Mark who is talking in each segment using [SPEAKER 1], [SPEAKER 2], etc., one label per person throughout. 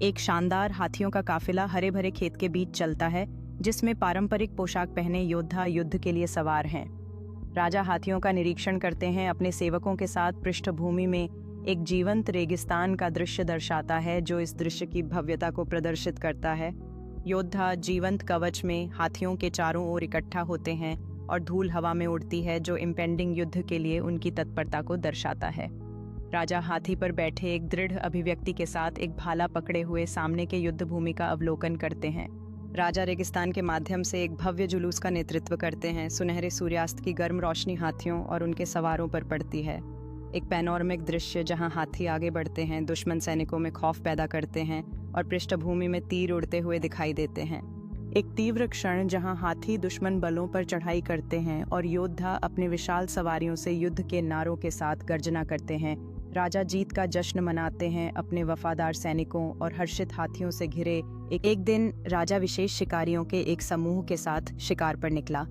[SPEAKER 1] एक शानदार हाथियों का काफिला हरे भरे खेत के बीच चलता है, जिसमें पारंपरिक पोशाक पहने योद्धा युद्ध के लिए सवार हैं। राजा हाथियों का निरीक्षण करते हैं। अपने सेवकों के साथ पृष्ठभूमि में एक जीवंत रेगिस्तान का दृश्य दर्शाता है, जो इस दृश्य की भव्यता को प्रदर्शित करता है। योद्धा जीवंत कवच में हाथियों के चारों ओर इकट्ठा होते हैं और धूल हवा में उड़ती है, जो इम्पेंडिंग युद्ध के लिए उनकी तत्परता को दर्शाता है। राजा हाथी पर बैठे एक दृढ़ अभिव्यक्ति के साथ एक भाला पकड़े हुए सामने के युद्ध भूमि का अवलोकन करते हैं। राजा रेगिस्तान के माध्यम से एक भव्य जुलूस का नेतृत्व करते हैं। सुनहरे सूर्यास्त की गर्म रोशनी हाथियों और उनके सवारों पर पड़ती है। एक पैनोरमिक दृश्य जहां हाथी आगे बढ़ते हैं, दुश्मन सैनिकों में खौफ पैदा करते हैं और पृष्ठभूमि में तीर उड़ते हुए दिखाई देते हैं। एक तीव्र क्षण जहां हाथी दुश्मन बलों पर चढ़ाई करते हैं और योद्धा अपने विशाल सवारियों से युद्ध के नारों के साथ गर्जना करते हैं। राजा जीत का जश्न मनाते हैं अपने वफादार सैनिकों और हर्षित हाथियों से घिरे। एक दिन राजा विशेष शिकारियों के एक समूह के साथ शिकार पर निकला।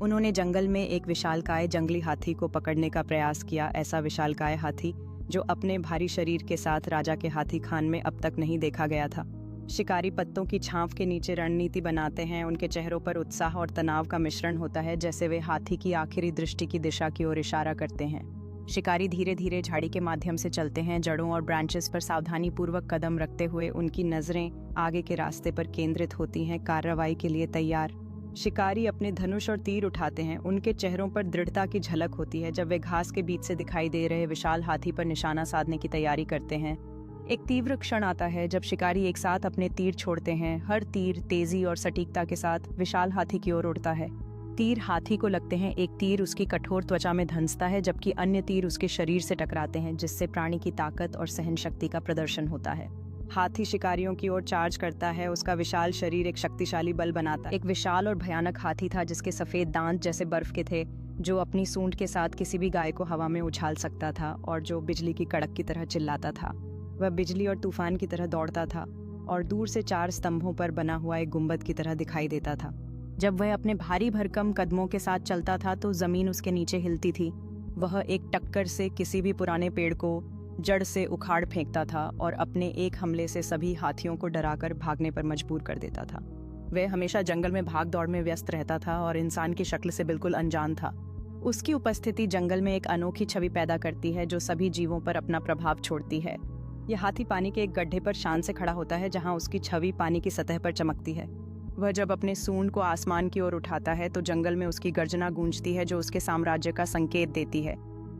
[SPEAKER 1] उन्होंने जंगल में एक विशालकाय जंगली हाथी को पकड़ने का प्रयास किया। ऐसा विशालकाय हाथी जो अपने भारी शरीर के साथ राजा के हाथी खान में अब तक नहीं देखा गया था। शिकारी पत्तों की छांव के नीचे रणनीति बनाते हैं। उनके चेहरों पर उत्साह और तनाव का मिश्रण होता है, जैसे वे हाथी की आखिरी दृष्टि की दिशा की ओर इशारा करते हैं। शिकारी धीरे धीरे झाड़ी के माध्यम से चलते हैं, जड़ों और ब्रांचेस पर सावधानी पूर्वक कदम रखते हुए उनकी नजरें आगे के रास्ते पर केंद्रित होती हैं, कार्रवाई के लिए तैयार। शिकारी अपने धनुष और तीर उठाते हैं। उनके चेहरों पर दृढ़ता की झलक होती है जब वे घास के बीच से दिखाई दे रहे विशाल हाथी पर निशाना साधने की तैयारी करते हैं। एक तीव्र क्षण आता है जब शिकारी एक साथ अपने तीर छोड़ते हैं। हर तीर तेजी और सटीकता के साथ विशाल हाथी की ओर उड़ता है। तीर हाथी को लगते हैं। एक तीर उसकी कठोर त्वचा में धंसता है, जबकि अन्य तीर उसके शरीर से टकराते हैं, जिससे प्राणी की ताकत और सहन शक्ति का प्रदर्शन होता है। हाथी शिकारियों की ओर चार्ज करता है। उसका विशाल शरीर एक शक्तिशाली बल बनाता है। एक विशाल और भयानक हाथी था जिसके सफेद दांत जैसे बर्फ के थे, जो अपनी सूंड के साथ किसी भी गाय को हवा में उछाल सकता था और जो बिजली की कड़क की तरह चिल्लाता था। वह बिजली और तूफान की तरह दौड़ता था और दूर से 4 स्तंभों पर बना हुआ एक गुंबद की तरह दिखाई देता था। जब वह अपने भारी भरकम कदमों के साथ चलता था तो जमीन उसके नीचे हिलती थी। वह एक टक्कर से किसी भी पुराने पेड़ को जड़ से उखाड़ फेंकता था और अपने एक हमले से सभी हाथियों को डराकर भागने पर मजबूर कर देता था। वह हमेशा जंगल में भाग दौड़ में व्यस्त रहता था और इंसान की शक्ल से बिल्कुल अनजान था। उसकी उपस्थिति जंगल में एक अनोखी छवि पैदा करती है जो सभी जीवों पर अपना प्रभाव छोड़ती है। यह हाथी पानी के एक गड्ढे पर शान से खड़ा होता है, जहां उसकी छवि पानी की सतह पर चमकती है। वह जब अपने सूंड को आसमान की ओर उठाता है तो जंगल में उसकी गर्जना गूंजती है, जो उसके साम्राज्य का संकेत देती है।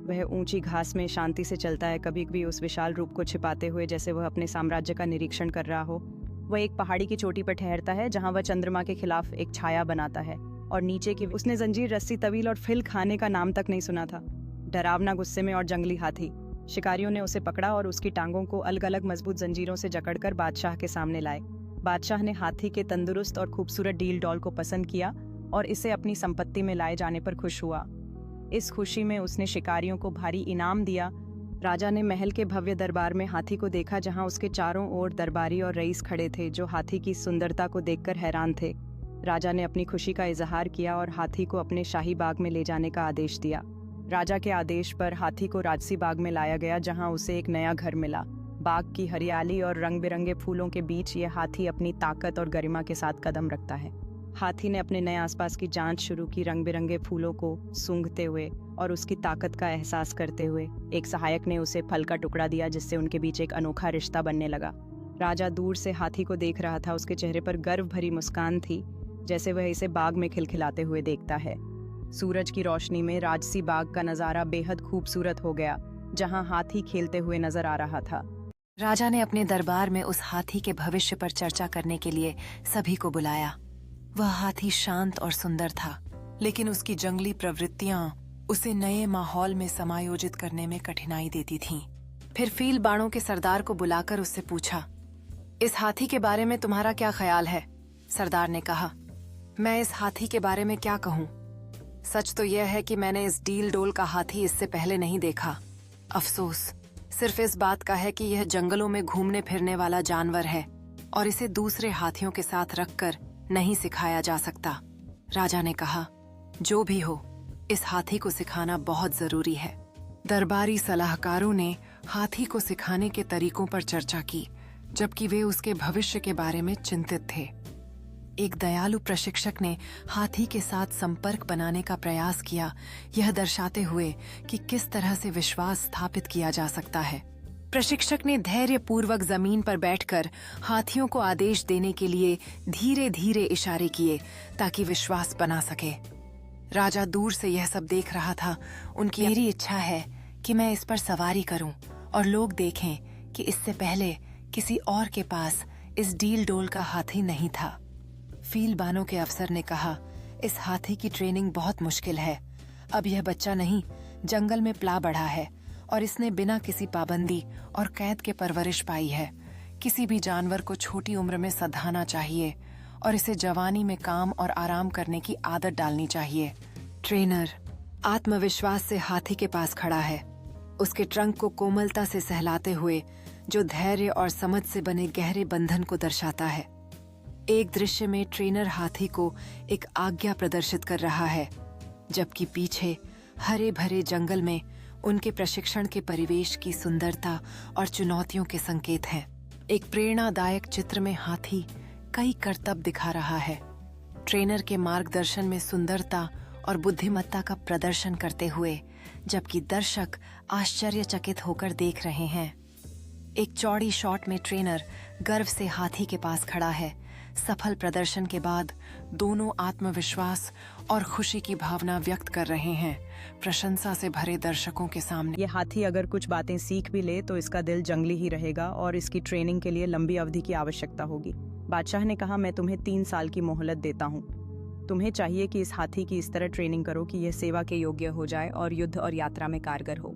[SPEAKER 1] वह ऊंची घास में शांति से चलता है, कभी कभी उस विशाल रूप को छिपाते हुए जैसे वह अपने साम्राज्य का निरीक्षण कर रहा हो। वह एक पहाड़ी की चोटी पर ठहरता है, जहां वह चंद्रमा के खिलाफ एक छाया बनाता है और नीचे की उसने जंजीर, रस्सी, तवील और फिल खाने का नाम तक नहीं सुना था। डरावना, गुस्से में और जंगली हाथी। शिकारियों ने उसे पकड़ा और उसकी टांगों को अलग अलग मजबूत जंजीरों से जकड़कर बादशाह के सामने लाए। बादशाह ने हाथी के तंदुरुस्त और खूबसूरत डील डॉल को पसंद किया और इसे अपनी संपत्ति में लाए जाने पर खुश हुआ। इस खुशी में उसने शिकारियों को भारी इनाम दिया। राजा ने महल के भव्य दरबार में हाथी को देखा, जहां उसके चारों ओर दरबारी और रईस खड़े थे, जो हाथी की सुंदरता को देखकर हैरान थे। राजा ने अपनी खुशी का इजहार किया और हाथी को अपने शाही बाग में ले जाने का आदेश दिया। राजा के आदेश पर हाथी को राजसी बाग में लाया गया, जहां उसे एक नया घर मिला। बाग की हरियाली और रंग बिरंगे फूलों के बीच यह हाथी अपनी ताकत और गरिमा के साथ कदम रखता है। हाथी ने अपने नए आसपास की जांच शुरू की, रंग बिरंगे फूलों को सूंघते हुए और उसकी ताकत का एहसास करते हुए। एक सहायक ने उसे फल का टुकड़ा दिया, जिससे उनके बीच एक अनोखा रिश्ता बनने लगा। राजा दूर से हाथी को देख रहा था। उसके चेहरे पर गर्व भरी मुस्कान थी, जैसे वह इसे बाग में खिलखिलाते हुए देखता है। सूरज की रोशनी में राजसी बाग का नजारा बेहद खूबसूरत हो गया, जहां हाथी खेलते हुए नजर आ रहा था।
[SPEAKER 2] राजा ने अपने दरबार में उस हाथी के भविष्य पर चर्चा करने के लिए सभी को बुलाया। वह हाथी शांत और सुंदर था, लेकिन उसकी जंगली प्रवृत्तियां उसे नए माहौल में समायोजित करने में कठिनाई देती थीं। फिर फील बाणों के सरदार को बुलाकर उससे पूछा, इस हाथी के बारे में तुम्हारा क्या ख्याल है? सरदार ने कहा, मैं इस हाथी के बारे में क्या कहूँ? सच तो यह है कि मैंने इस डील डोल का हाथी इससे पहले नहीं देखा। अफसोस सिर्फ इस बात का है कि यह जंगलों में घूमने फिरने वाला जानवर है और इसे दूसरे हाथियों के साथ रखकर नहीं सिखाया जा सकता। राजा ने कहा, जो भी हो, इस हाथी को सिखाना बहुत जरूरी है। दरबारी सलाहकारों ने हाथी को सिखाने के तरीकों पर चर्चा की। जबकि वे उसके भविष्य के बारे में चिंतित थे। एक दयालु प्रशिक्षक ने हाथी के साथ संपर्क बनाने का प्रयास किया, यह दर्शाते हुए कि किस तरह से विश्वास स्थापित किया जा सकता है। प्रशिक्षक ने धैर्यपूर्वक जमीन पर बैठकर हाथियों को आदेश देने के लिए धीरे धीरे इशारे किए ताकि विश्वास बना सके। राजा दूर से यह सब देख रहा था। उनकी मेरी इच्छा है कि मैं इस पर सवारी करूं और लोग देखें कि इससे पहले किसी और के पास इस डील डोल का हाथी नहीं था। फील्डबानों के अफसर ने कहा, इस हाथी की ट्रेनिंग बहुत मुश्किल है। अब यह बच्चा नहीं, जंगल में पला बढ़ा है और इसने बिना किसी पाबंदी और कैद के परवरिश पाई है। किसी भी जानवर को छोटी उम्र में सधाना चाहिए और इसे जवानी में काम और आराम करने की आदत डालनी चाहिए। ट्रेनर आत्मविश्वास से हाथी के पास खड़ा है, उसके ट्रंक को कोमलता से सहलाते हुए, जो धैर्य और समझ से बने गहरे बंधन को दर्शाता है। एक दृश्य में ट्रेनर हाथी को एक आज्ञा प्रदर्शित कर रहा है, जबकि पीछे हरे भरे जंगल में उनके प्रशिक्षण के परिवेश की सुंदरता और चुनौतियों के संकेत हैं। एक प्रेरणादायक चित्र में हाथी कई करतब दिखा रहा है, ट्रेनर के मार्गदर्शन में सुंदरता और बुद्धिमत्ता का प्रदर्शन करते हुए, जबकि दर्शक आश्चर्यचकित होकर देख रहे हैं। एक चौड़ी शॉट में ट्रेनर गर्व से हाथी के पास खड़ा है। सफल प्रदर्शन के बाद दोनों आत्मविश्वास और खुशी की भावना व्यक्त कर रहे हैं, प्रशंसा से भरे दर्शकों के सामने।
[SPEAKER 1] ये हाथी अगर कुछ बातें सीख भी ले तो इसका दिल जंगली ही रहेगा और इसकी ट्रेनिंग के लिए लंबी अवधि की आवश्यकता होगी। बादशाह ने कहा, मैं तुम्हें 3 साल की मोहलत देता हूँ। तुम्हें चाहिए कि इस हाथी की इस तरह ट्रेनिंग करो कि यह सेवा के योग्य हो जाए और युद्ध और यात्रा में कारगर हो।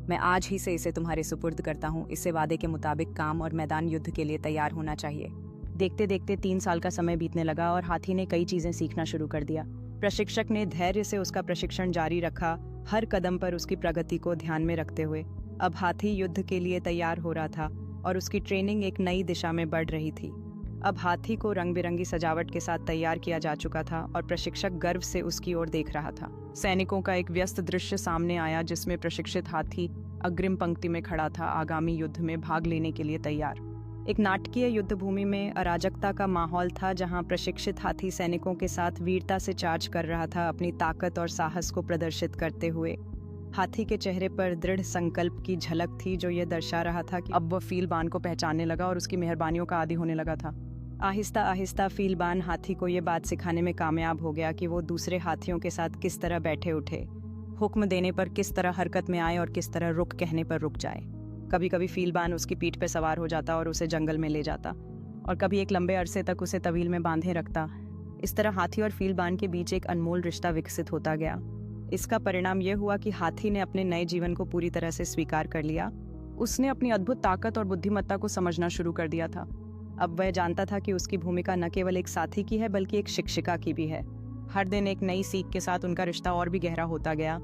[SPEAKER 1] मैं आज ही से इसे तुम्हारे सुपुर्द करता हूँ। इसे वादे के मुताबिक काम और मैदान युद्ध के लिए तैयार होना चाहिए। देखते देखते 3 साल का समय बीतने लगा और हाथी ने कई चीजें सीखना शुरू कर दिया। प्रशिक्षक ने धैर्य से उसका प्रशिक्षण जारी रखा, हर कदम पर उसकी प्रगति को ध्यान में रखते हुए। अब हाथी युद्ध के लिए तैयार हो रहा था और उसकी ट्रेनिंग एक नई दिशा में बढ़ रही थी। अब हाथी को रंग बिरंगी सजावट के साथ तैयार किया जा चुका था और प्रशिक्षक गर्व से उसकी ओर देख रहा था। सैनिकों का एक व्यस्त दृश्य सामने आया, जिसमें प्रशिक्षित हाथी अग्रिम पंक्ति में खड़ा था, आगामी युद्ध में भाग लेने के लिए तैयार। एक नाटकीय युद्ध भूमि में अराजकता का माहौल था, जहां प्रशिक्षित हाथी सैनिकों के साथ वीरता से चार्ज कर रहा था, अपनी ताकत और साहस को प्रदर्शित करते हुए। हाथी के चेहरे पर दृढ़ संकल्प की झलक थी, जो यह दर्शा रहा था कि अब वह फील्डबान को पहचानने लगा और उसकी मेहरबानियों का आदी होने लगा था। आहिस्ता आहिस्ता फील्डबान हाथी को ये बात सिखाने में कामयाब हो गया कि वो दूसरे हाथियों के साथ किस तरह बैठे उठे, हुक्म देने पर किस तरह हरकत में आए और किस तरह रुक कहने पर रुक जाए। कभी कभी फील्डबान उसकी पीठ पर सवार हो जाता और उसे जंगल में ले जाता, और कभी एक लंबे अरसे तक उसे तवील में बांधे रखता। इस तरह हाथी और फील्डबान के बीच एक अनमोल रिश्ता विकसित होता गया। इसका परिणाम यह हुआ कि हाथी ने अपने नए जीवन को पूरी तरह से स्वीकार कर लिया। उसने अपनी अद्भुत ताकत और बुद्धिमत्ता को समझना शुरू कर दिया था। अब वह जानता था कि उसकी भूमिका न केवल एक साथी की है, बल्कि एक शिक्षिका की भी है। हर दिन एक नई सीख के साथ उनका रिश्ता और भी गहरा होता गया।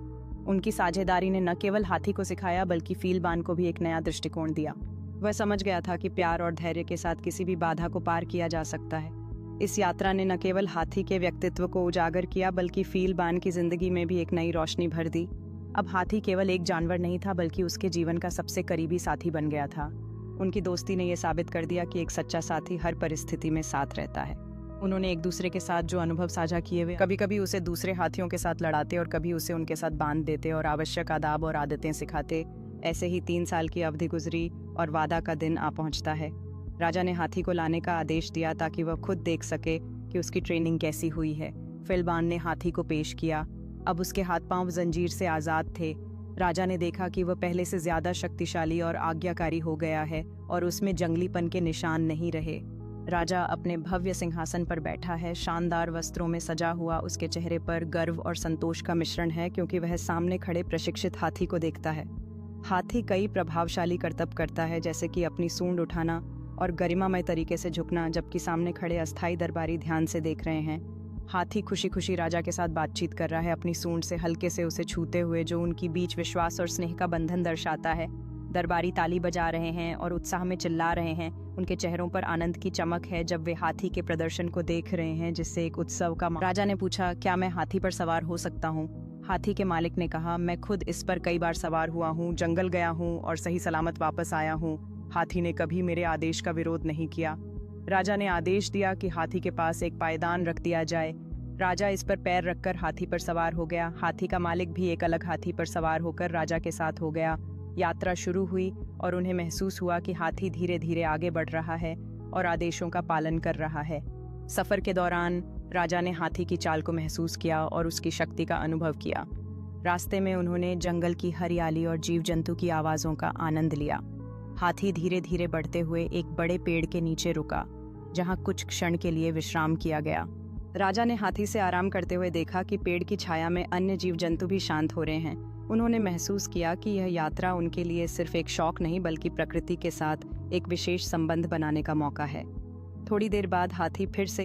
[SPEAKER 1] उनकी साझेदारी ने न केवल हाथी को सिखाया, बल्कि फील्डबान को भी एक नया दृष्टिकोण दिया। वह समझ गया था कि प्यार और धैर्य के साथ किसी भी बाधा को पार किया जा सकता है। इस यात्रा ने न केवल हाथी के व्यक्तित्व को उजागर किया, बल्कि फील्डबान की जिंदगी में भी एक नई रोशनी भर दी। अब हाथी केवल एक जानवर नहीं था, बल्कि उसके जीवन का सबसे करीबी साथी बन गया था। उनकी दोस्ती ने यह साबित कर दिया कि एक सच्चा साथी हर परिस्थिति में साथ रहता है। उन्होंने एक दूसरे के साथ जो अनुभव साझा किए हुए, कभी कभी उसे दूसरे हाथियों के साथ लड़ाते और कभी उसे उनके साथ बांध देते और आवश्यक आदाब और आदतें सिखाते। ऐसे ही 3 साल की अवधि गुजरी और वादा का दिन आ पहुंचता है। राजा ने हाथी को लाने का आदेश दिया ताकि वह खुद देख सके कि उसकी ट्रेनिंग कैसी हुई है। फील्डबान ने हाथी को पेश किया। अब उसके हाथ पांव जंजीर से आजाद थे। राजा ने देखा कि वह पहले से ज्यादा शक्तिशाली और आज्ञाकारी हो गया है और उसमें जंगलीपन के निशान नहीं रहे। राजा अपने भव्य सिंहासन पर बैठा है, शानदार वस्त्रों में सजा हुआ। उसके चेहरे पर गर्व और संतोष का मिश्रण है, क्योंकि वह सामने खड़े प्रशिक्षित हाथी को देखता है। हाथी कई प्रभावशाली करतब करता है, जैसे कि अपनी सूंड उठाना और गरिमामय तरीके से झुकना, जबकि सामने खड़े अस्थायी दरबारी ध्यान से देख रहे हैं। हाथी खुशी खुशी राजा के साथ बातचीत कर रहा है, अपनी सूंड से हल्के से उसे छूते हुए, जो उनकी बीच विश्वास और स्नेह का बंधन दर्शाता है। दरबारी ताली बजा रहे हैं और उत्साह में चिल्ला रहे हैं। उनके चेहरों पर आनंद की चमक है जब वे हाथी के प्रदर्शन को देख रहे हैं, जिससे एक उत्सव का राजा ने पूछा, क्या मैं हाथी पर सवार हो सकता हूँ? हाथी के मालिक ने कहा, मैं खुद इस पर कई बार सवार हुआ हूँ, जंगल गया हूँ और सही सलामत वापस आया हूँ। हाथी ने कभी मेरे आदेश का विरोध नहीं किया। राजा ने आदेश दिया कि हाथी के पास एक पायदान रख दिया जाए। राजा इस पर पैर रखकर हाथी पर सवार हो गया। हाथी का मालिक भी एक अलग हाथी पर सवार होकर राजा के साथ हो गया। यात्रा शुरू हुई और उन्हें महसूस हुआ कि हाथी धीरे धीरे आगे बढ़ रहा है और आदेशों का पालन कर रहा है। सफर के दौरान राजा ने हाथी की चाल को महसूस किया और उसकी शक्ति का अनुभव किया। रास्ते में उन्होंने जंगल की हरियाली और जीव जंतु की आवाज़ों का आनंद लिया। हाथी धीरे धीरे बढ़ते हुए एक बड़े पेड़ के नीचे रुका, जहां कुछ क्षण के लिए विश्राम किया गया। राजा ने हाथी से आराम करते हुए देखा कि पेड़ की छाया में अन्य जीव जंतु भी शांत हो रहे हैं। उन्होंने महसूस किया कि यह यात्रा उनके लिए सिर्फ एक शौक नहीं बल्कि प्रकृति के साथ एक विशेष संबंध बनाने का मौका है। थोड़ी देर बाद हाथी फिर से